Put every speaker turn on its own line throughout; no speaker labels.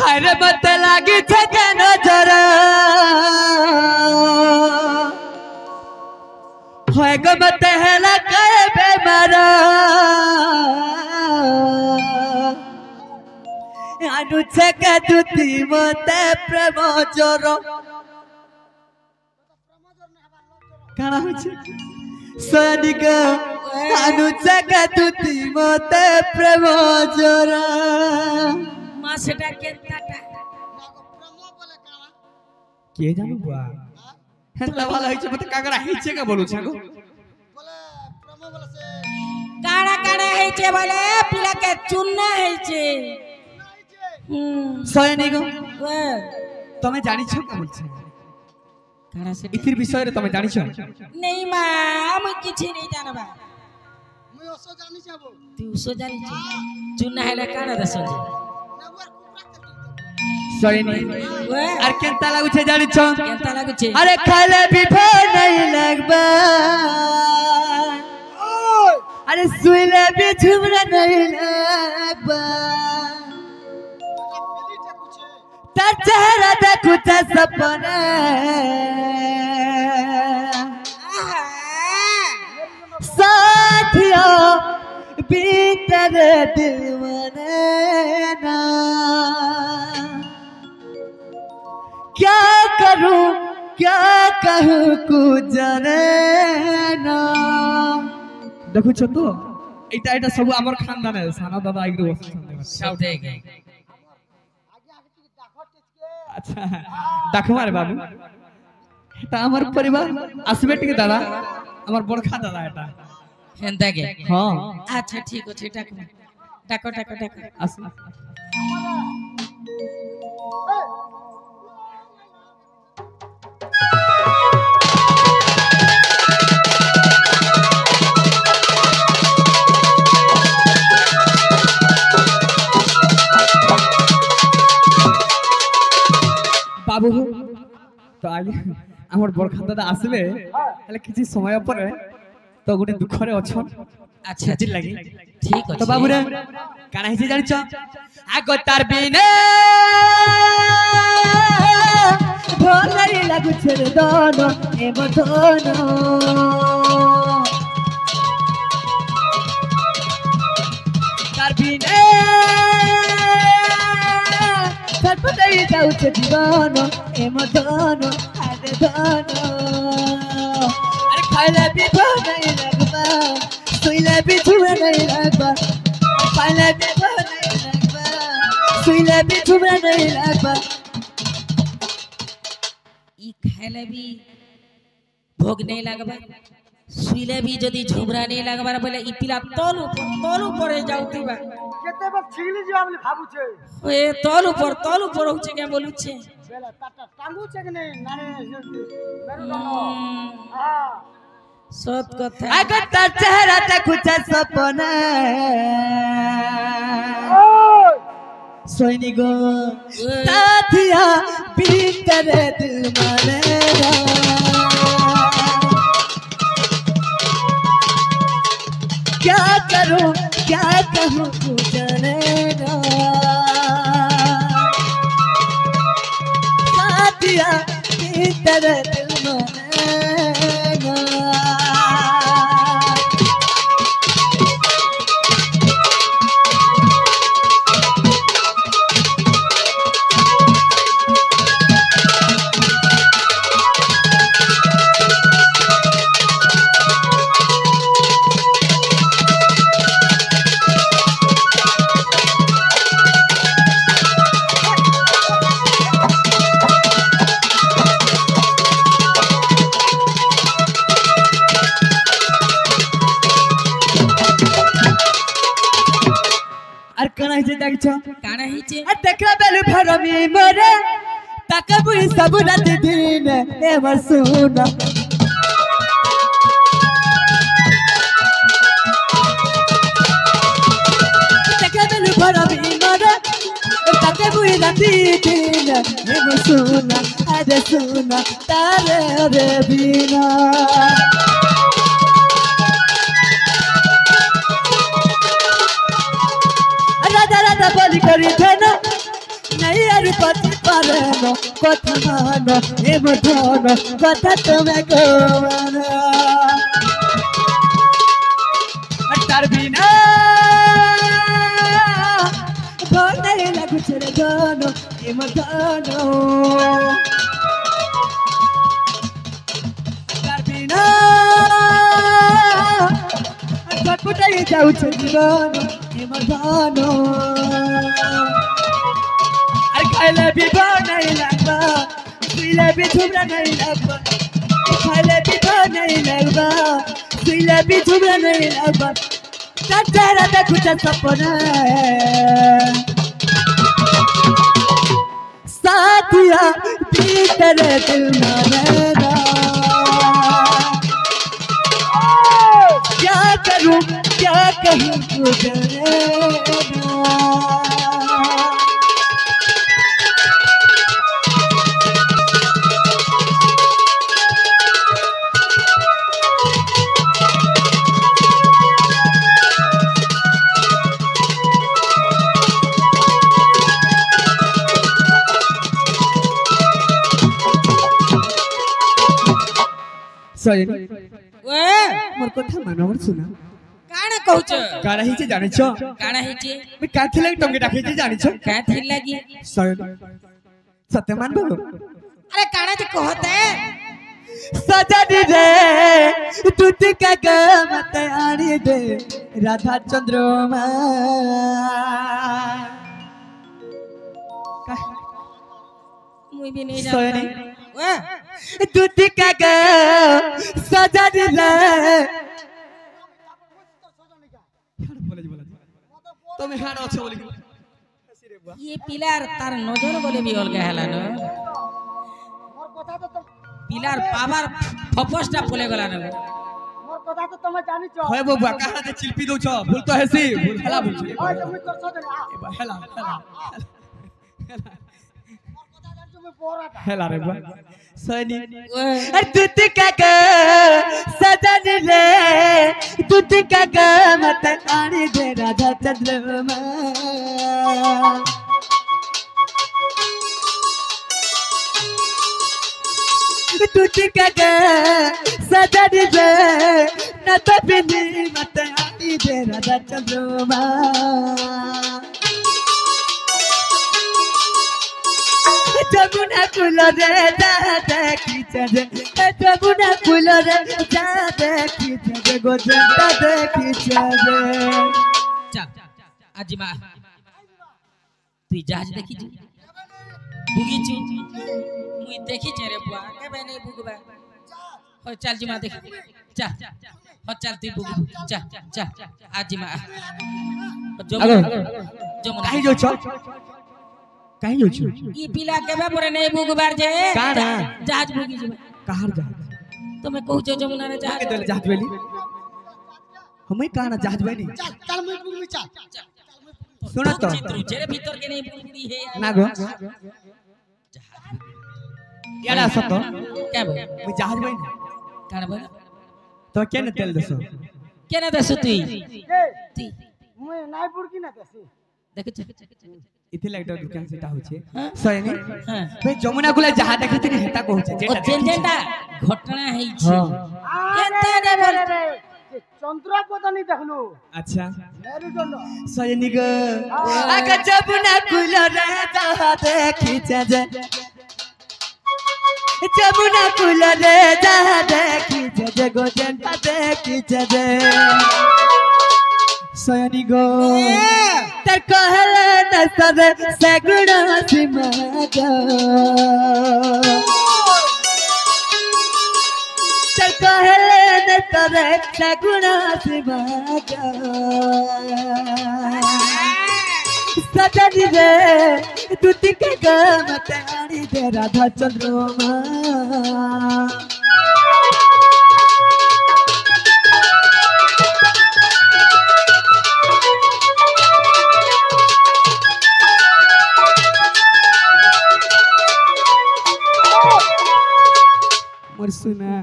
हारे मत लागी थे के नजर होए गो मत हेला करे बेमारा अनुचे के दुती मते प्रेम जोर काना होछि सनिक अनुचे के दुती मते प्रेम जोर
मां सेटा केनताटा
के जानू बुआ हेला वाला होइछे मते कागरा हिचे के बोलु छागो
बोले प्रेम बोले से
काड़ा काड़ा हेचे बोले पिला के चुन्ना हेचे
सनिक
वे
तमे जानि छ के बोलछे
काड़ा से
इथिर विषय रे तमे जानि छ
नहीं मां हम किछि नहीं जानबा
मुई ओसो जानि छबो
तू सो जानि छ चुन्ना हेला काड़ा रे सजे
नगुर कुपरा कर
सनिक
वे
आर केनता लागु छे जानि छ
केनता लागु छे
अरे खाले बिफे नहीं लगबा अरे सुइले भी झुमरा नहीं लगबा
पीली टेकु छे
तार चेहरा देखु त सपने साथिया भीतर दिल मने ना क्या करूं क्या कहूं कुछ जाने ना देखु छ तो एटा एटा सब हमर खानदान है साना दादा आइग्रो
सब देख
आगे आगे टिक डाखो टिक
अच्छा देखो रे बाबू एटा हमर परिवार आसबे टिक दादा हमर बड़खा दादा एटा
हेंता के
हां
अच्छा ठीक अछि टाको टाको टाको टाको
आस बाबू तो आगे हमर बड़खा दादा आसबे हले किछि समय पर तो गुटे दुख रे अछन
अच्छा
अच्छी लगी
ठीक अछि
तो बाबू रे काना हिसे जानि छ आगो तार बिने भोलरी लागु छे रे दोनो ए बधनो तार बिने सटपटाई जाऊ छे जीवन ए मधनो आदे धनो अरे खाइले भी नहीं लगबा सुइले भी छुए नहीं लगबा खाइले भी नहीं लगबा सुइले भी छुए नहीं लगबा
ई खाइले भी भोग नहीं लगबा सुइले भी जदी झुमरा नहीं लगबा बोले ई पिला तोल ऊपर जाउतीबा
केते बस छिगली जो हमले भाबु छे
ओए तोल ऊपर होचे के बोलु छे
बेला टाटा टांगू छे के नहीं नारे मेरू गानो हां
सत कथा
आगो तार चेहरा देखु छे सपना सोइनी गो साथिया भीतर दिल माने क्या करूं क्या कहूं तू जाने ना साथिया भीतर दिल माने ना আর কানা হিসে দেখছ
काना हिचे
আর দেখলা বেলু ভরমি মরে তাকে বুই সব রাত দিন এবার শুনা দেখলা বেলু ভরমি মরে তাকে বুই রাত দিন এবার শুনা আরে শুনা তারে রে বিনা राधा राधा बोली करी थे ना नहीं বাতি পারে না কথা মানো এ মধন কথা তুমি গোমানো তার বিনা ভয় নাই লাগুছে রে ধন এ মধন তার বিনা ছটফটাই যাচ্ছে জীবন এ মধন আর খাইলে বিভা নাই লাগবা শুইলে বিঝুমরা নাই লাগবা খাইলে বিভা নাই লাগবা শুইলে বিঝুমরা নাই লাগবা তার চেহারা দেখুছে সপনা साथिया भीतर दिल मारेगा क्या करूं क्या कहूं गुजरेगा सॉरी मोर कथा मानवर सुना
काना कहउछ
काना हिचे जानि छ
काना हिचे
मी काथि लागि टंगे डाके जे जानि छ
का थिल लागी
सॉरी सत्यमान बाबू
अरे काना जे कहते
सजनी रे तुति का गमत आनी दे राधा चंद्रमा
मुई भी नहीं
सॉरी
जानता
तुति का ग सजनी रे তুমি হাড় আছে বলি
ये पिलार तार नजर बोले भी अलगा हला न
मोर कथा तो तुम
पिलार पावर फपसटा बोले गला न
मोर कथा तो तुम जानि छ
হয় বাবু কাহা যে চিলপি দউ छ ভুল তো হেসি ভুল হেলা ভুল ছি
ओय तुम कर सजनी
হেলা হেলা
मोर कथा जानि तुम पोराटा
हेला रे बा सनी
ओए
तुति का ग सजनी रे तुति का ग मत आनी दे राधा चंद्रमा तुति का ग सजनी रे न तो बिनी मत आनी दे राधा चंद्रमा जमुना फूल रे जा देखी चले जमुना फूल रे जा देखी चले गोजंता देखी चले
चा आजिमा तू जहाज देखी छु बुगी छु मुई देखी छे रे बुआ केबे नहीं बुगबा हो चल जिमा देख चा हो चल तू बुगी चा चा आजिमा जमुना
काहे जो छ काहे जो छ
ई पिला केबे परे नहीं बुगबार जे
काना
जहाज बुगी छु
कहार जा
तुम्हें कहू छो जमुना रे
के
जहाज
देले जहाज बेली हमें काना जहाज बेली
चल चल मैं बुग में चल
सुन तो
चित्र जेरे भीतर के नहीं बुगड़ी है
ना गो याला सतो
क्या बोल
मैं जहाज बेली
काना बोल
तो केने तेल दसो
केना दसु तुई
ए
तुई
मैं नाई बुड़की ना देसी
देख छ
इथे लाइटर दुकान सेटा होचे
हां
सही
हां
भाई जमुना गुला जहाज देखिथिनी हेता कहूचे
ओ जेंजेंटा घटना है छी
अरे रे रे रे चंद्रपद नहीं देखलु
अच्छा
मेरुदंड
सजनी गो आगा जमुना गुला रे जहाज देखी चले जमुना गुला रे जहाज देखी चले गोजंता देखी चले सयनी गो तर कहले न सबे सगुणा सीमा गो तर कहले न सबे सगुणा सीमा गो सजनी रे तुति के गमत आनी दे राधा चंद्रमा मोर सुना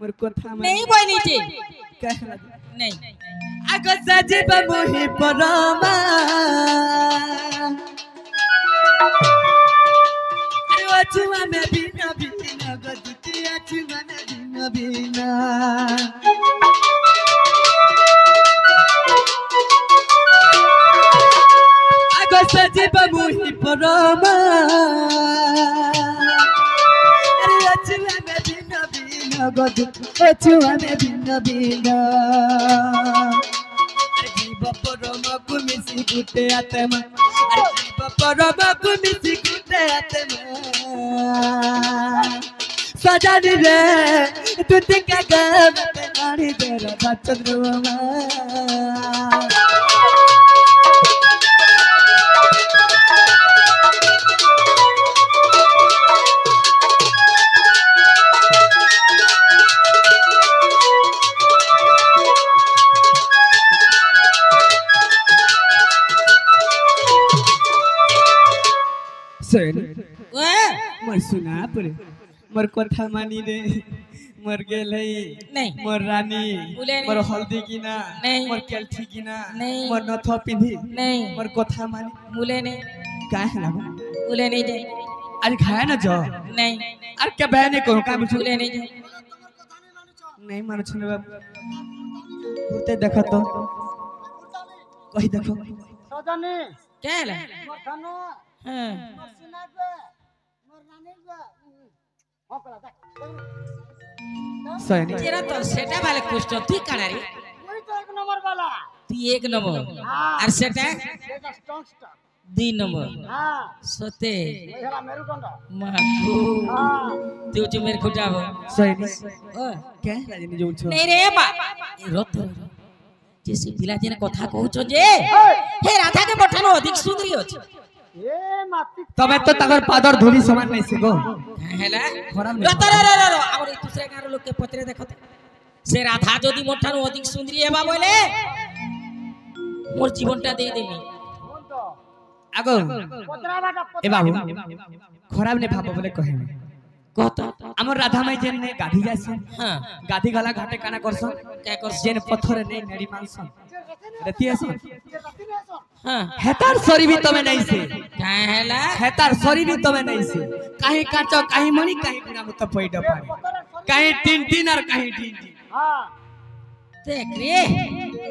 मोर कथा में
नहीं बोली थी
कहला
नहीं
आगो सजीव मोहि परमा छुआ में बिना बिना गदुतिया छुआ में बिना बिना आगो सजीव मुही परमा अरे छुआ में बिना बिना गदु छुआ में बिना बिना परमा कुमिसी गुटे आत्मा अरे परमा कुमिसी गुटे आत्मा सजानी रे तू तिका गम नानी तेरा चंद्रमा मोर सुना पड़े मोर कथा मानी रे मोर गेलै
नहीं
मोर रानी मोर हल्दी गिना मोर केलठी गिना मोर नथ पिंधी
नहीं
मोर कथा मानी
मुले नहीं
काहे लागो
मुले नहीं जाए
अरे खाए ना जो
नहीं
अरे क्या बहन ने कहो का बुझू
मुले नहीं जाए
नहीं मानो छने बाबू होते देखो तो कहि देखो
सजनी
क्या है
मोर धनो
हां
मोर सिनागे मोर नानीगे होकला देख
सही
तेरा तो सेटा वाले कुछ तो तू काना रे
कोई तो एक नंबर वाला
तू एक नंबर और सेटा
सेटा स्ट्रांग स्टार
2 नंबर
हां
सोते
मेरा मेरुदंड
मागो
हां
तू जो मेरे खुटाबो
सही
ओ
क्या राजनी जो छो
नहीं रे बा रत जैसे पिला जेने कथा कहउछो जे हे राधा के पठानो अधिक सुंदरी अछि
ए माती
तबे तो तगर पादर धूली समान नहीं से गो
हैला
खराब
रत रे हमर दूसरे गार लोग के पत्रे देखते से राधा जदी मोठानो अधिक सुंदरी हेबा बोले मोर जीवनटा दे देमी
कोन तो
आगो
पतरा बाटा
ए बाबू खराब ने भाबो बोले कहे
कहता
हमर राधा माई जेन ने गाधी जासे
हां
गाधी गला घाटे काना करसन
क्या कर
जेन पत्थर ने नेड़ी मानसन रतिया से
हां
हेतार सरी भी तमे नहीं से
काय हैला
हेतार सरी भी तमे नहीं से काहे काचो काहे मणि काहे गुना मत पइड पाए काहे तीन तीन और काहे तीन तीन
हां
देख रे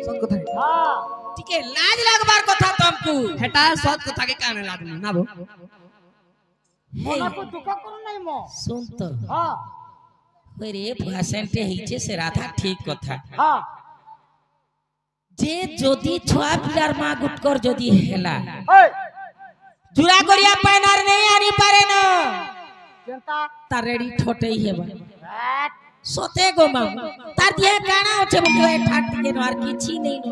सब कथा
हां
ठीके लाज लगबार कथा तुमको
हेतार सब कथा के काने लागनी ना बो
मोना को दुख करू नहीं मो
सुन तो
हां
रे भाषणटे हिचे से राधा ठीक कथा
हां
जे যদি ছুয়া পিলার মা গুটকর যদি হেলা
ए
জুরা করিয়া পায়নার নেই আনি পারে না
চিন্তা
তার রেডি ঠোটেই হেবা
बैठ
সতে গো মা তার দিয়ে কানা আছে বলে ঠাট টিকে আর কিছু নেই ন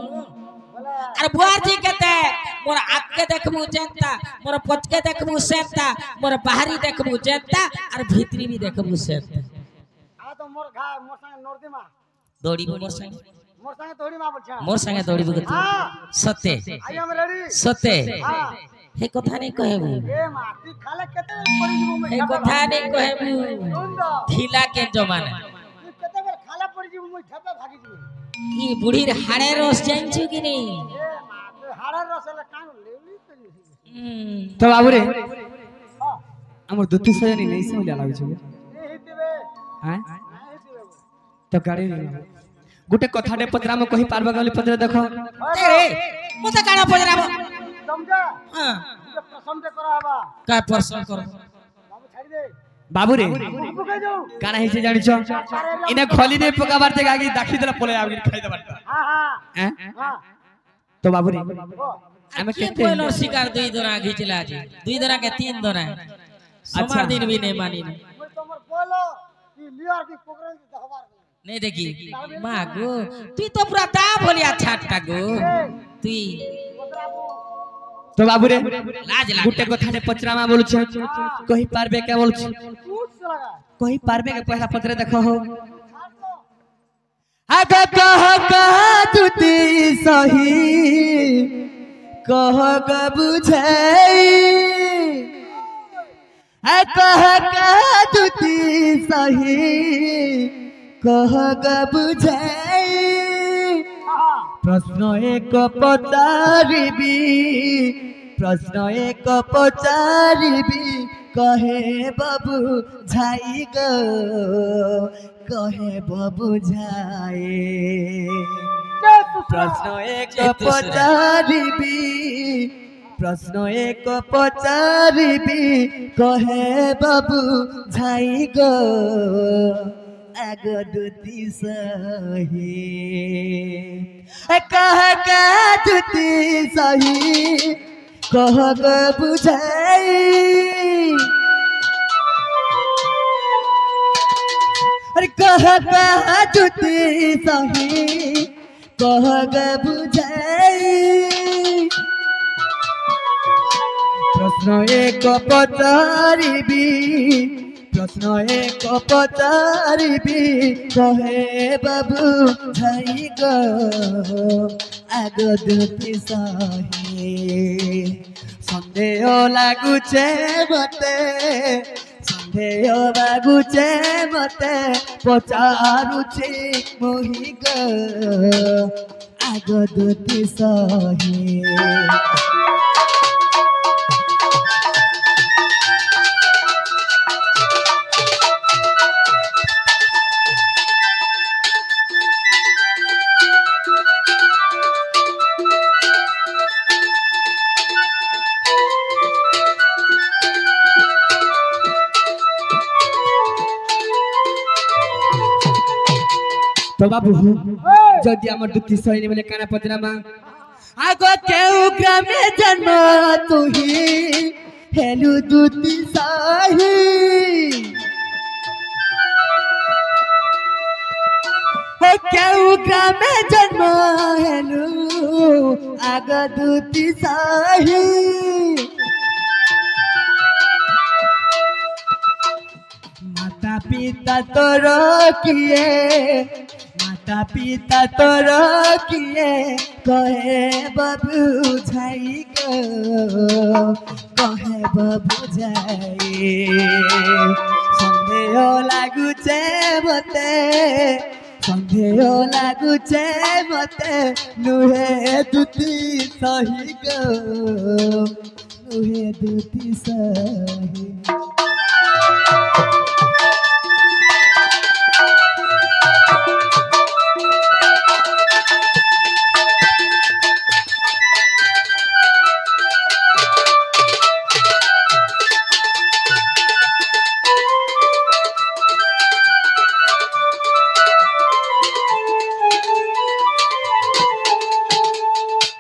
बोले
আর বুয়ার জি কতে মোর আঁখকে দেখবু জেনতা মোর পচকে দেখবু সেনতা মোর বাহারি দেখবু জেনতা আর ভিতরি भी দেখবু সেনতা
आ तो मोर घा मोर संग नोरदी मा
দৌড়িব মোর সঙ্গে
मोर संग तोड़ी मा बोलछा
মোর সঙ্গে দৌড়িব কত সতে
आई एम रेडी
সতে
हां
হে কথা নেই কহেবু
ए मा ती खाले केते पड़ी जीवो मैं
হে কথা নেই কহেবু
सुन दो
ढीला के जमाना
ती केते बेर खाले पड़ी जीवो मैं ठपे भागी जीवो
ई बुढ़ीर हाड़े रस जानछु कि नहीं
ए मा तो हाड़ा रसले कान लेली करी
तो बाबू रे
हां
हमर दुती सजनी नहीं से मजा लागै छै
ए हितबे
हैं
नहीं हितबे
तो गाड़ी नहीं गुटे कथाटे पत्रा में कहि पारबा गली पत्रा देखो
तेरे मत काना पजराबो
समझा
हां
कसम से कराबा
का प्रश्न करो
बाबू छाड़ी दे
बाबू रे
बाबू कह जाऊ
काना हिसे जानि छ इने खली दे पकाबार ते गागी दाखी देला पले आबि खाइ देबार
हां हां
हैं
हां
तो बाबू रे
ओ
हमें
के
कहते
कोइलर शिकार दुई दोना घिचला जी दुई दोना के तीन दोना सोमवार दिन भी नहीं मानी
मैं तोमर बोलो कि लियर की पकड़न की दहवार
नहीं देखी मां गो तू तो पूरा ता भोलिया छाटका गो तू
पकड़ाबू
तो बाबू रे
लाज लाग
गुटे कथाटे पत्रा में बोलु छ कहि पारबे के बोलु छ
टूट से लगा
कहि पारबे के पहला पत्रा देखो हो
छाड़ दो
आगा कह तुती सही कह ग बुझाई कह तुती सही कह ग बुझाई
हां
प्रश्न एक पचारिबी प्रश्न एक पचारिबी कहे बाबू झाई गो कहे बाबू झाए प्रश्न एक पचारिबी प्रश्न एक पचारिबी कहे बाबू झाई गो आग दुती सही कह दुती सही कह ग बुझाई अरे कह दुती सही कह ग बुझाई प्रश्न एक पचारिबी प्रश्न एक पचारिबी कहे बाबू झाई गो आग दुती सही सन्देह लागुचे मते सन्देह लागुचे मते पचारुचे मोहि गो आग दुती सही तो बाबू जदि आम दुती सही बोले काना पचरामा आग केउ ग्रामे जन्म तुही हेलु दुती सही केउ ग्रामे जन्म हेलु आग दुती सही माता पिता तोर किए माता पिता तोर किए कहे बाबू झाई गो कहे बाबू झाई सन्देह लागुचे मते सन्देह लागुचे मते नुहे दुती सही गो नुहे दुती सही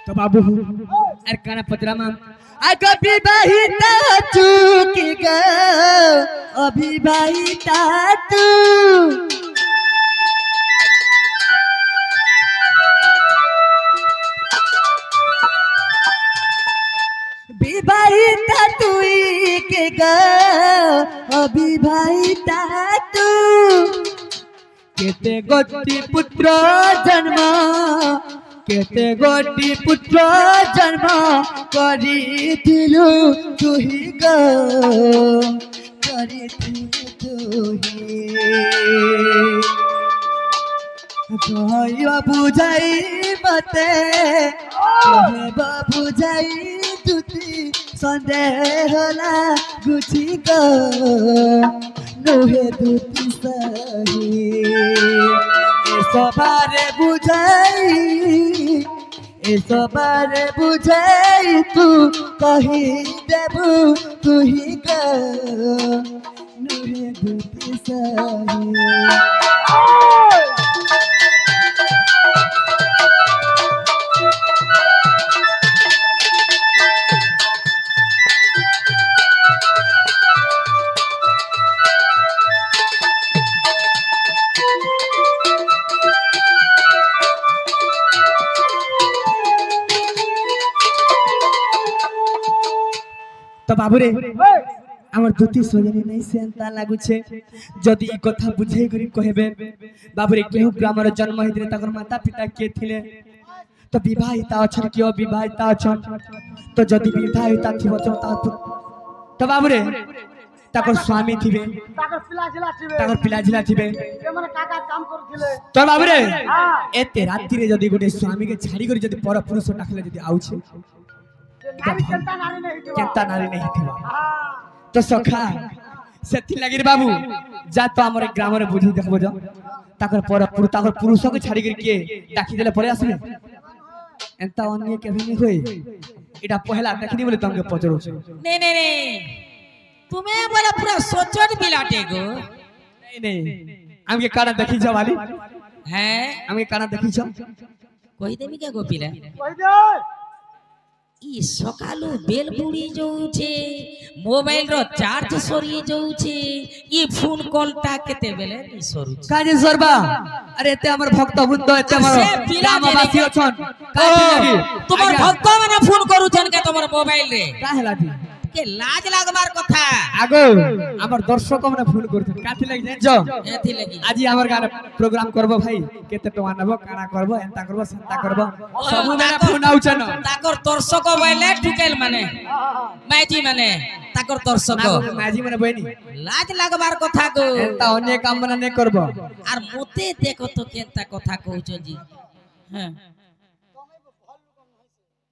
तो बाबू अरे काना पचरामा आग विवाहिता चुकी ग अविवाहिता तू विवाहिता तुई के ग अविवाहिता तू केते गोटी पुत्र जन्म केते गोटी पुत्र जन्म करिथिलु तुही गो करिथिलु तुही कहवा बुझाई मते कहवा बुझाई तुती सन्देह लागुची गो नुहे दुती सही सबारे बुझाई तू कही देबू तुही गो नुहे दुती सही तो बाबू रे आमर दुती सोजनी नहीं सेंता लागुछे जदि ई कथा बुझे करी कहबे बाबू रे केहू ग्रामर जन्म हितरे तकर माता पिता के थिले तो विवाहिता अछन कि अविवाहिता अछन तो जदि विवाहिता थिबो तो बाबू रे तकर स्वामी थिबे तकर पिला झिला थिबे
के माने काका काम करथिले
तो बाबू रे एते राति रे जदि गोटे स्वामी के छाड़ी करी जदि पर पुरुष डाकले जदि आउछे
नारी केंता नारी नहीं
थिबा तो सखा सेति लागि रे बाबू जा तो हमर ग्राम रे बुझी देखबो जा ताकर ताकर पुरुष को छाड़ी कर के डाकी देले परे आसले एंता अन्य के भी नहीं होई एटा पहला देखनी बोले तुमके पचरो
नहीं नहीं नहीं तुम्हें बोला पूरा सोचन बिलाटे गो
नहीं नहीं हमके काना देखी जा वाली
हैं
हमके काना देखी जा
कहि देबी के गोपीला
कहि दे
इ सकालू बेल बुड़ी जाऊ छे मोबाइल रो चार्ज सरी जाऊ छे इ फोन कॉल ता केते बेले इ सरू
काजे सरबा अरे एते हमर भक्त बुद्ध एते हमर ग्रामवासी अछन काहे लागि
तुमर भक्त माने फोन करू छन के तुमर मोबाइल रे
काहे लागि
के लाज लागबार कथा
आगो हमर दर्शक माने फोन करथि काथि लागि जान जो
एथि लागि
आज हमर गाने प्रोग्राम करबो भाई केते टका नबो काना करबो एंता करबो संता करबो सब मेरा फोन आउछन
ताकर दर्शक बोले टुकेल माने माइजी माने ताकर दर्शक
माजी माने बहिनी
लाज लागबार कथा गो
एंता अन्य काम माने नै करबो
आर मोते देखो तो केनता कथा कहउछ जी हां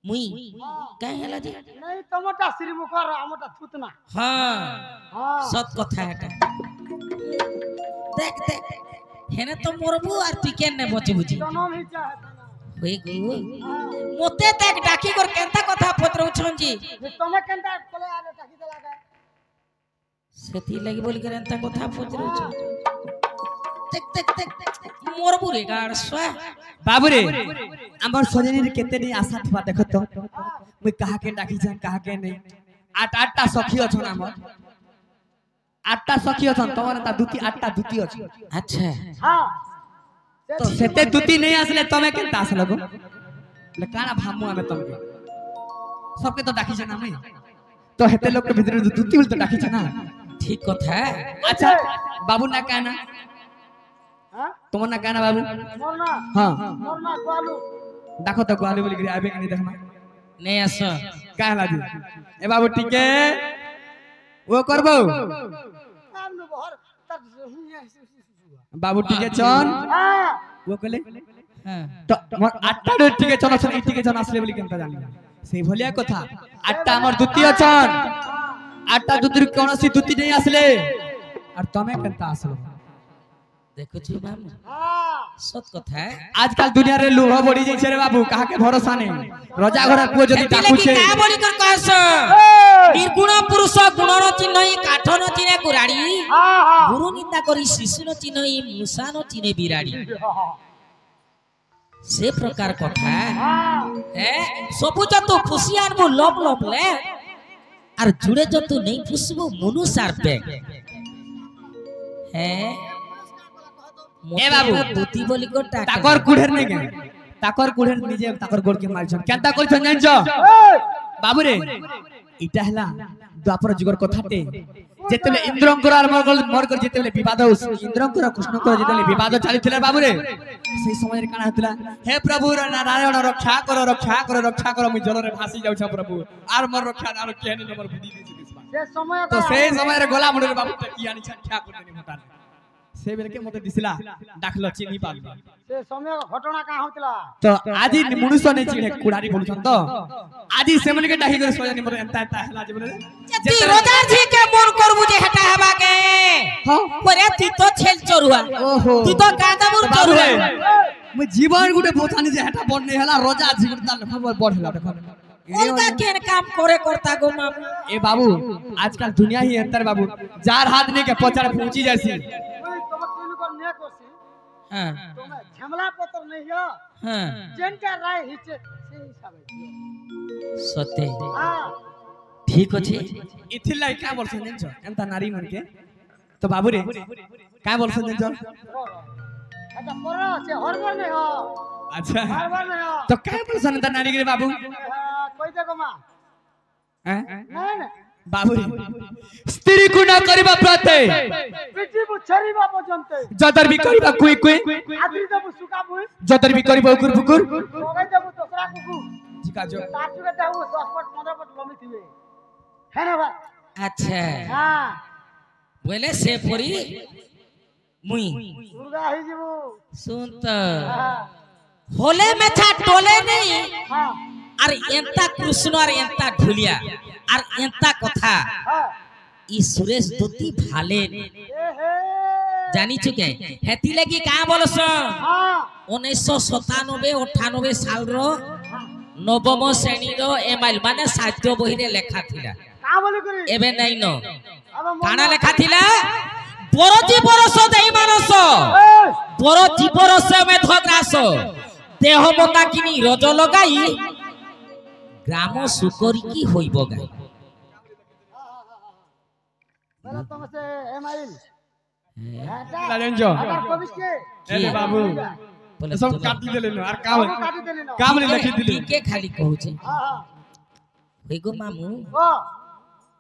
मुई काहे हला जी
नहीं टमाटा श्रीमुखर आमटा थुतना
हां सत कथा है देख देख हेने तो मोरबू आर पिकेन ने बची बुझी
जनम ही चाहे
होई गो मोते देख डाकी कर केनता कथा पत्र उछन जी
तमे केनता कोले आले टाकी देला के
सेती लागि बोल कर एंता कथा पत्र उछ देख देख देख मोरबू रे गाड़ स्वा
बाबू रे हमर सजनी रे केते नहीं आशा थबा देखत तो मैं कहा के डाकी जान कहा के नहीं आठटा सखी अछन हमर आठटा सखी अछन तमर ता दुती आठटा दुती अछि
अच्छा
हां
तो सेते दुती नहीं आसले तमे केनता आसलो गो ले काना भामु हमें तमके सबके तो डाकी जाना मैं तो हेते लोग के भीतर दुती उल तो डाकी जाना
ठीक कथा
अच्छा बाबू ना कहना
हां
तुम ना कहना बाबू
मोरना
हां
ग्वालू
देखो तो ग्वालू बोली आबे के नहीं देखना
नहीं आसो
काहे लाजी ए बाबू ठीक है वो करबो
काम न बहर तक
बाबू ठीक है चल
हां
वो कले
हां
तो मोर आठटा डोर ठीक है चल चल ठीक है चल असले बोली केनता जानी सेही भलिया कथा आठटा हमर दुती अछन आठटा दुती कोनोसी दुती नहीं असले और तमे केनता असलो
देखो छी मामू
हां
सत कथा है
आजकल दुनिया रे लोहा बड़ी जाई छे रे बाबू कहा के भरोसा नहीं रजा घर को जदी टाकू छे
का बोली कर कहस निर्गुण पुरुष गुणर चिन्हई काठन चिने कुराडी
हां हां
गुरु निंदा करी शिशुन चिन्हई मुसान चिने बिराडी से प्रकार कथा
हां
है सबु जतु खुशियान मु लब लब ले आर जुड़े जतु नहीं फुसबो मनु सारपे है
ए बाबू
दुती बोली को टाका
ताकर कुढ़ेर नहीं के ताकर कुढ़ेर निजे ताकर गोड़ के मारछन केनता करछन जानछो बाबू रे इटा हला द्वापर जुगर कथाटे जेतेले इंद्रंकर आर मरकर जेतेले विवाद इंद्रंकर कृष्णकर जेतेले विवाद चलीथिले बाबू रे सेही समय रे काना हतला हे प्रभु नारायण रक्षा करो मु जल रे भासी जाउ छ प्रभु आर मोर रक्षा आर केने नंबर बुद्धि दी
से समय
तो सेही समय रे गोला मुंडे बाबू टकी आनी छठा कर देनी मतान से बेले के मते दिसला डाकलो चिनी पाल
से समय घटना का होतला
तो आदि मनुष्य नहीं चिड़े कुड़ारी बोलछन तो आदि सेमन के डाही कर सोजनी मोर एंता एंता हला जे बोले
जति रोजार जी के मन करबु जे हटा हेबा के
हां
परे ती तो छेल चरुआ
ओहो
तू तो कादाबुर चरुआ
मैं जीवन गुटे बोथानी जे हटा बन नहीं हला रोजा झिगता खबर बढ़ला देखो
उनका केन काम करे करता गो मामू
ए बाबू आजकल दुनिया ही अंतर बाबू जार हाथ नहीं के पचड़ पहुंची जैसी
तुम तीन को ने कोसी
हां
तुम झमला पत्र नहीं हो
हां
जेनका राय हिचे से हिसाब
सते
हां
ठीक अछि
इथिला क्या बोलछन जानछो एंता नारी मन के तो बाबू रे क्या बोलछन जानछो
अच्छा परो से हरबर नहीं हो
अच्छा
हरबर नहीं हो
तो क्या बोलछन एंता नारी के बाबू
कोई देखो मां
हैं
नहीं नहीं
बाबू रे स्त्री को ना करिबा प्रते
पिटी बुछरी बाप जनते
जदर भी करिबा कुई कुई
आदि जब सुका बुई
जदर भी करिबा उकुर बुकुर
कोई जब दूसरा कुकु
जिका जो
ताचु के जाऊ 10 फुट 15 फुट लंबी थी है ना बा
अच्छा
हां
बोले से परी मुई
दुर्गा ही जीवो
सुन तो
हां
होले में था टोले नहीं
हां
আর এন্তা কৃষ্ণ আর এন্তা ঢুলিয়া আর এন্তা কথা
हां
ই সুরেশ দুতি ভালেন জানিছু কে হেতি লাগি কা বলছ 1997 98 সালর নবম শ্রেণীর এমাইল মানে সাহিত্য বহিরে লেখা থিলা এবে নাই ন কানা লেখা থিলা বড় জীবরস দেই মানস বড় জীবরস মেধগ্রাস দেহ মতা কিনি রজ লগাই গ্রাম সুকরি কি হইব গাই
বাবু सब काटी देले और काम नहीं लिखी दिले
के खाली कहूचे होई गो मामू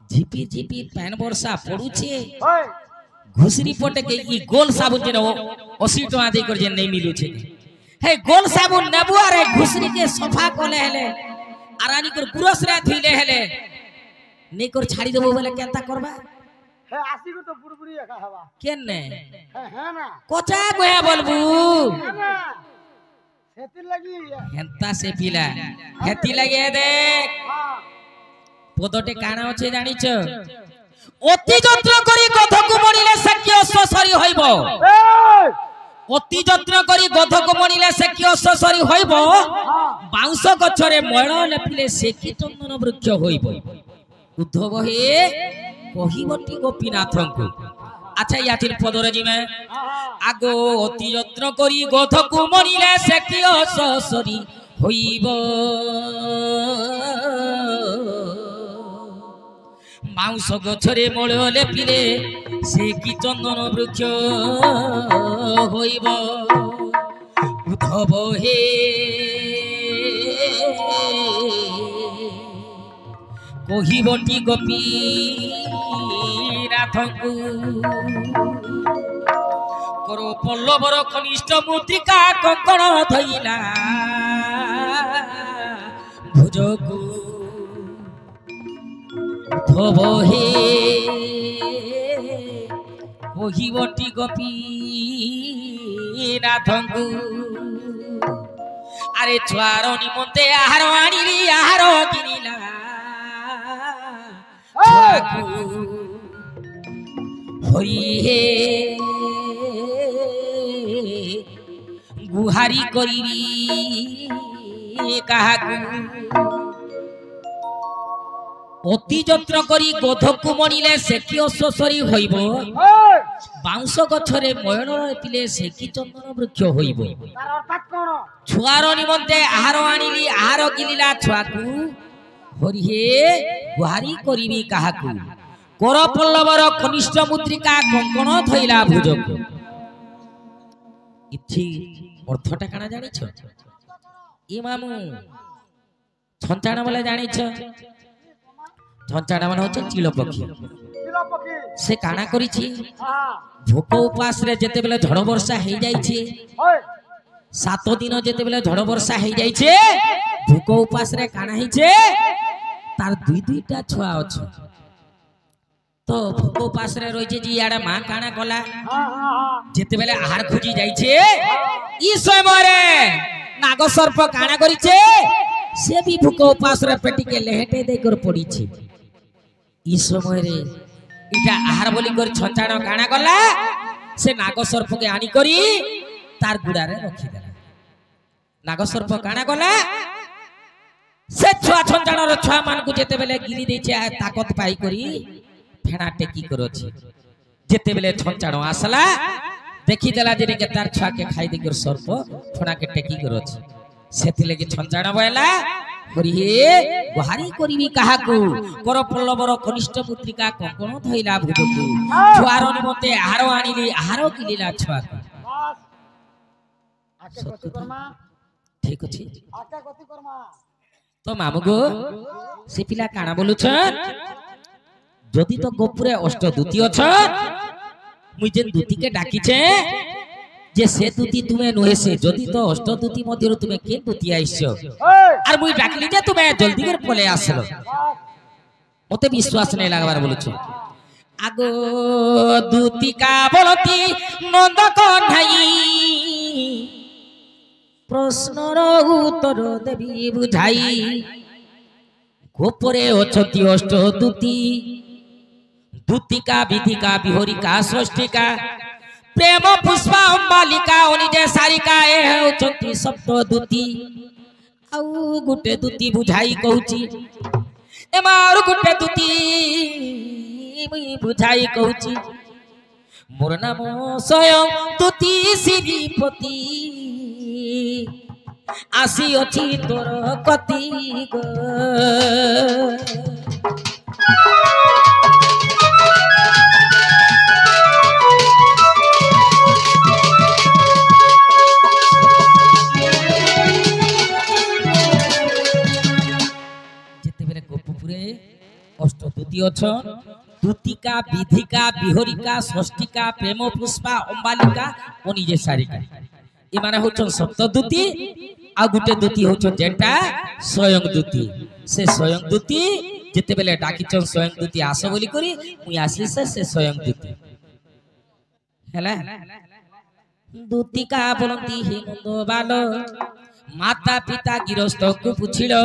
झिपी झिपी पैन वर्षा पडुछे घुसरी पटे के ई गोल साबुन जे 80 टका दे कर जे नहीं मिलु छे हे गोल साबुन नेबु अरे घुसरी के सफा कोले हेले आरानी कर गुरस रे थइले हेले नै कर छाड़ी देबो बोले केता करबा
हे आसी को तो बुड़बुड़ी एका हवा
केने
है ना
कोचा गोया बोलबू
है ना सेति लगी
हेंता से पिला हेति लगे देख পদটে কানা আছে জানিছ অতি যত্ন করি গধকু মরিলে সে কি অসসরি হইব অতি যত্ন করি গধকু মরিলে সে কি অসসরি হইব বাউঁশ গছরে ময়ল লেপিলে সে কি চন্দন বৃক্ষ হইব উদ্ধব হে কহিবটি গোপীনাথଙ୍କୁ আচ্ছা ইয়াতির পদরে জিমে আগো অতি যত্ন করি গধকু মরিলে সে কি অসসরি হইব মাউস গছরে মূল লেপিলে সে কি চন্দন বৃক্ষ হইব উদ্ধব হে কহিবটি গোপী নাথଙ୍କୁ কর পল্লবর কনিষ্ঠ মূর্তিকা কঙ্কণ ধইলা ভুজকু উদ্ধব হে কহিবটি গোপী নাথଙ୍କୁ আরে ছুয়ার নিমন্তে আহার আনিলি আহার কিনিলা ছুয়াকু হরি হে গুহারি করিবি কাহাকু অতি যত্ন করি গোধকু মরিলে সে কি অসসরি হইব বাউঁশ গছরে ময়ন লেপিলে সে কি চন্দন বৃক্ষ হইব
তার অর্থাৎ কোন
ছুয়ার নিমন্তে আহার আনিলি আহার গিলিলা ছুয়াকু হরি হে গুহারি করিবি কাহাকু কর পল্লবর কনিষ্ঠ মুদ্রিকা কঙ্কণ ধইলা ভুজকু ইথি অর্থটা কানা জানিছ ই মামু ছঞ্চাণ বলে জানিছ ছঞ্চাণ মানে হচ্ছে চিলপক্ষী সে কানা করিছি ভোক উপাস রে যেতেবেলে ঝড় বর্ষা হই যাইছে 7 দিন যেতেবেলে ঝড় বর্ষা হই যাইছে ভোক উপাস রে কানা হইছে তার দুইটা ছুয়া আছে তো ভোক উপাস রে রইছে জি ইয়াড়ে মা কানা কলা যেতেবেলে আহার খুঁজি যাইছে ই সময়ে নাগসর্প কানা করিছে সে भी ভোক উপাস রে পেটিকে লেহেটে দেই কর পড়িছে ই সময়ে ইটা আহার বলি করে ছঞ্চাণ কানা গলা সে নাগসর্পকে আনি করি তার গুড়ারে রখি দেলা নাগসর্প কানা গলা সে ছুয়া ছঞ্চাণর ছুয়া মানকু যেতেবেলে গিলি দেইছে তাকত পাই করি ফেনা টেকি করছে যেতেবেলে ছঞ্চাণ আসলা দেখি দেলা যে কে তার ছুয়াকে খাই দেই কর সর্প ফেনাকে টেকি করছে সেতি লাগি ছঞ্চাণ বয়লা হরি হে গুহারি করিবি কাহাকু কর পল্লবর কনিষ্ঠ পুত্রিকা কঙ্কণ ধইলা ভুজকু ছুয়ার নিমন্তে আহার আনিলি আহার কিলিলা ছুয়াকু
আকে গতি কর্মা
ঠিক আছে
আকে গতি কর্মা
তো মামু গো সে পিলা কানা বলুছ যদি তো গোপুরে অষ্ট দূতি অছ মুই যে দূতিকে ডাকিছে যে সে দূতি তুমি নহে সে যদি তো অষ্ট দূতি মধ্যে তুমি কে দূতি আইছো আর মুই ডাকলি যে তুমি জলদি করে পলে আসলো মতে বিশ্বাস নাই লাগবার বলছ আগো দূতিকা বলতি নন্দ কন্হাই প্রশ্নর উত্তর দেবী বুঝাই গোপরে অছতি অষ্ট দূতি दूतिका विधिका बिहोरिका षष्ठिका प्रेम पुष्पा अम्बालिका ओनिजे सारिका ए होचंती सप्त दूती आउ गुटे दूती बुझाई कहूची एमा और गुटे दूती मुई बुझाई कहूची मोर नाम स्वयं दूती श्रीपति आसी अछि तोर कति गो जेतेबेले गोपपुरे अष्टदूती अछन दूतिका विधिका बिहोरिका षष्ठिका प्रेम पुष्पा अम्बालिका ओनिजे सारिका ए माने होचन सप्तदूती आ गुटे दूती होचन जेटा स्वयं दूती से स्वयं दूती जेतेबेले डाकिचन स्वयं दूती आसो बोली करी मुई आसी से स्वयं दूती हैला दूतिका बोलंती हे नंद बालो माता पिता गिरस्थ को पुछिलो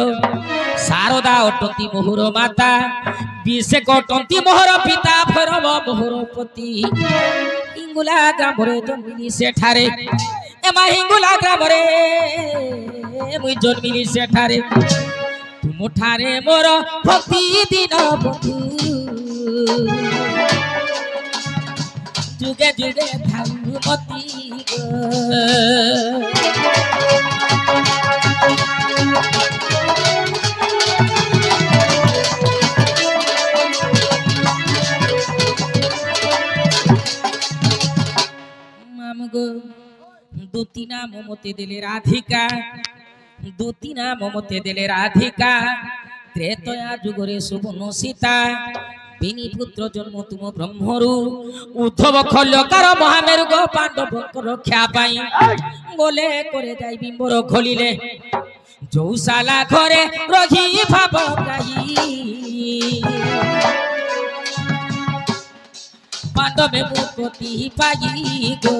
शारदा अटंती मोहर माता विषे कटंती मोहर पिता भैरव मोहर पति हिंगुला ग्राम रे जन्मिनी सेठारे एमा हिंगुला ग्राम रे मुई जन्मिनी सेठारे तुम ठारे मोर भक्ति दिन बंधु जुगे जुगे भानुमती गो दूती नाम मते देले राधिका दूती नाम मते देले राधिका त्रेतया जुगरे सुबन सीता बिनी पुत्र जन्म तुम ब्रह्मरु उद्धव खल्यकार महामेरु गो पांडव रक्षा पाई बोले करे जाई बिंबर खोलिले जौसाला घरे रही भाव गाई पांडवे मुक्ति पाई गो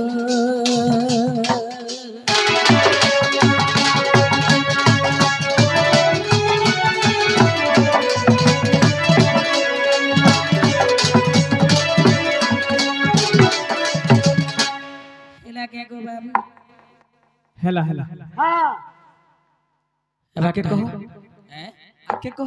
हेला हेला
हाँ
एबा के कहो
हैं
के कहो